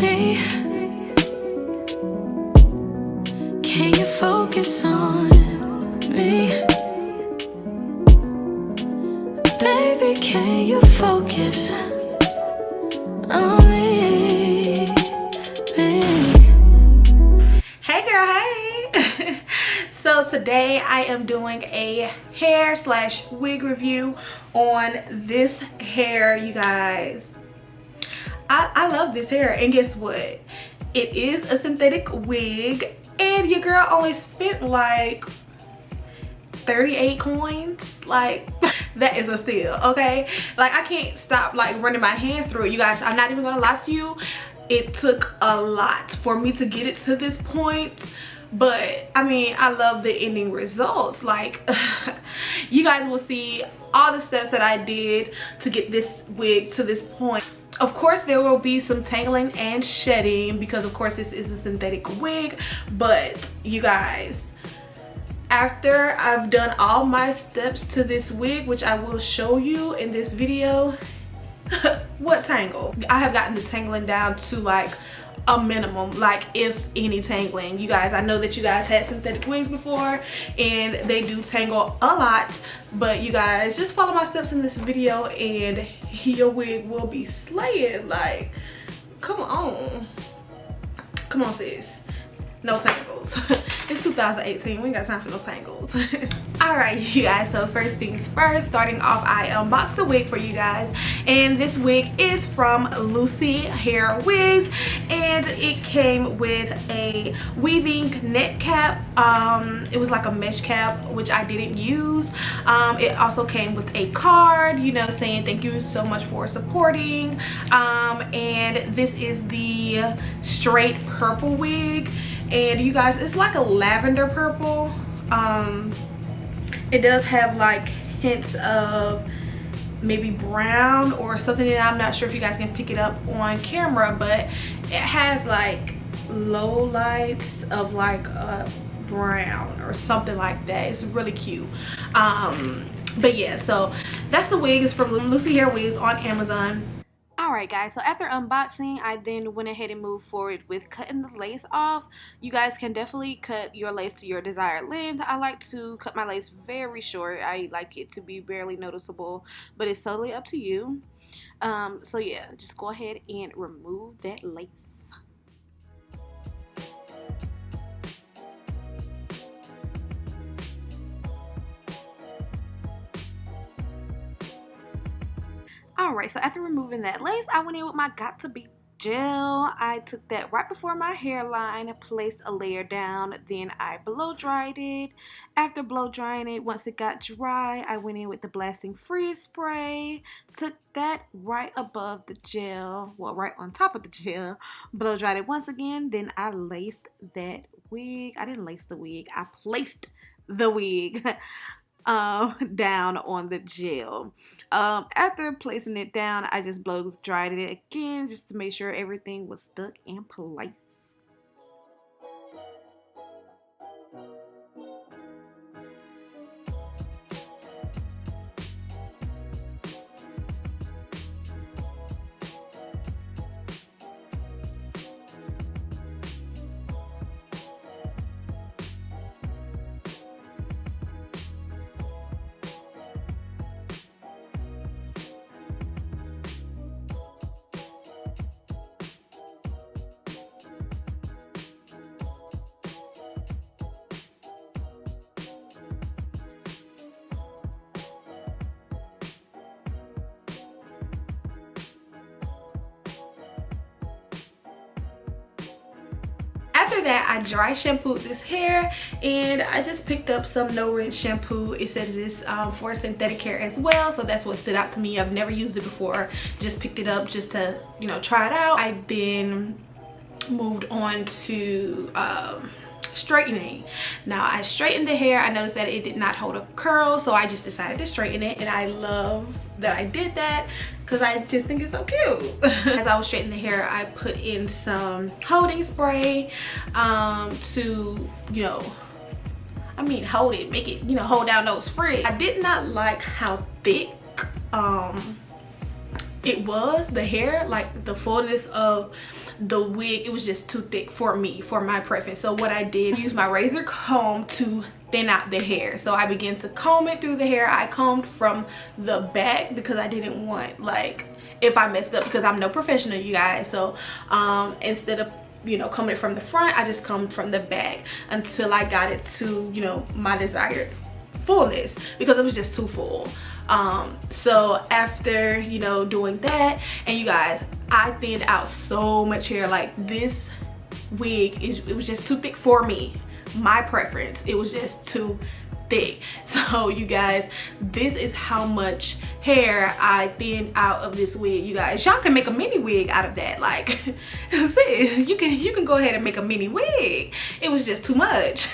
me? Can you focus on me? Baby, can you focus on me? Hey girl, hey. So today I am doing a hair slash wig review on this hair, you guys. I love this hair, and guess what? It is a synthetic wig, and your girl only spent like 38 coins. Like, that is a steal, okay? Like, I can't stop like running my hands through it, you guys. I'm not even gonna lie to you. It took a lot for me to get it to this point, but I mean, I love the ending results. Like, you guys will see all the steps that I did to get this wig to this point. Of course, there will be some tangling and shedding because of course this is a synthetic wig, but you guys, after I've done all my steps to this wig, which I will show you in this video, what tangle? I have gotten the tangling down to like a minimum, like if any tangling. You guys, I know that you guys had synthetic wigs before and they do tangle a lot, but you guys just follow my steps in this video and your wig will be slaying. Like, come on sis, no tangles. It's 2018, we ain't got time for no tangles. All right, you guys, so first things first, starting off, I unboxed the wig for you guys, and this wig is from Lucy Hair Wigs, and it came with a weaving net cap. It was like a mesh cap, which I didn't use. It also came with a card, you know, saying thank you so much for supporting. And this is the straight purple wig, and you guys, it's like a lavender purple. It does have like hints of maybe brown or something, and I'm not sure if you guys can pick it up on camera, but it has like low lights of like a brown or something like that. It's really cute. But yeah, so that's the wig. It's from Lucy Hair Wigs on Amazon. Alright guys, so after unboxing, I then went ahead and moved forward with cutting the lace off. You guys can definitely cut your lace to your desired length. I like to cut my lace very short. I like it to be barely noticeable, but it's totally up to you. So yeah, just go ahead and remove that lace. Alright, so after removing that lace, I went in with my Got To Be gel. I took that right before my hairline, placed a layer down, then I blow dried it. After blow drying it, once it got dry, I went in with the Blasting Freeze spray, took that right above the gel, well, right on top of the gel, blow dried it once again, then I laced that wig. I didn't lace the wig, I placed the wig down on the gel. After placing it down, I just blow dried it again just to make sure everything was stuck in place. After that, I dry shampooed this hair, and I just picked up some no rinse shampoo. It says this for synthetic hair as well, so that's what stood out to me. I've never used it before, just picked it up just to, you know, try it out. I then moved on to straightening. Now I straightened the hair. I noticed that it did not hold a curl, so I just decided to straighten it, and I love that I did that because I just think it's so cute. As I was straightening the hair, I put in some holding spray to, you know, I mean, hold it, make it, you know, hold down those frizz. I did not like how thick it was the hair, like the fullness of the wig, it was just too thick for me, for my preference. So what I did, use my razor comb to thin out the hair. So I began to comb it through the hair. I combed from the back because I didn't want, like, if I messed up, because I'm no professional, you guys. So instead of, you know, combing it from the front, I just combed from the back until I got it to, you know, my desired fullness, because it was just too full. So after, you know, doing that, and you guys, I thinned out so much hair. Like, this wig it was just too thick for me, my preference. It was just too thick. So you guys, this is how much hair I thinned out of this wig. You guys, y'all can make a mini wig out of that. Like, see, you can go ahead and make a mini wig. It was just too much.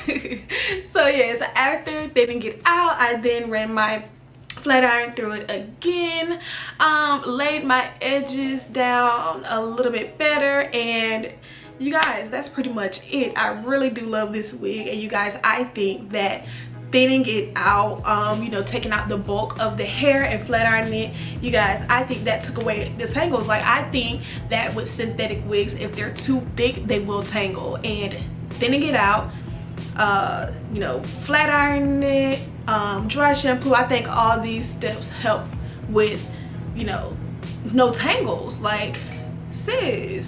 So yes, after thinning it out, I then ran my flat iron through it again, laid my edges down a little bit better, and you guys, that's pretty much it. I really do love this wig, and you guys, I think that thinning it out, you know, taking out the bulk of the hair and flat ironing it, you guys, I think that took away the tangles. Like, I think that with synthetic wigs, if they're too thick, they will tangle, and thinning it out, you know, flat ironing it, dry shampoo, I think all these steps help with, you know, no tangles. Like, sis,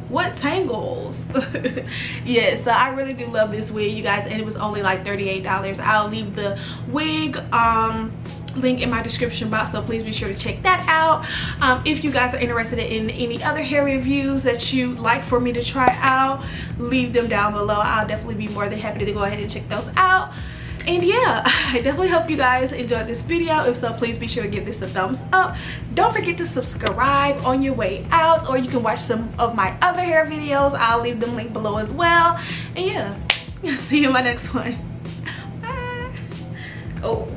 what tangles? Yeah, so I really do love this wig, you guys, and it was only like $38. I'll leave the wig link in my description box, so please be sure to check that out. If you guys are interested in any other hair reviews that you'd like for me to try out, leave them down below. I'll definitely be more than happy to go ahead and check those out. And yeah, I definitely hope you guys enjoyed this video. If so, please be sure to give this a thumbs up. Don't forget to subscribe on your way out, or you can watch some of my other hair videos. I'll leave them linked below as well. And yeah, see you in my next one. Bye. Oh.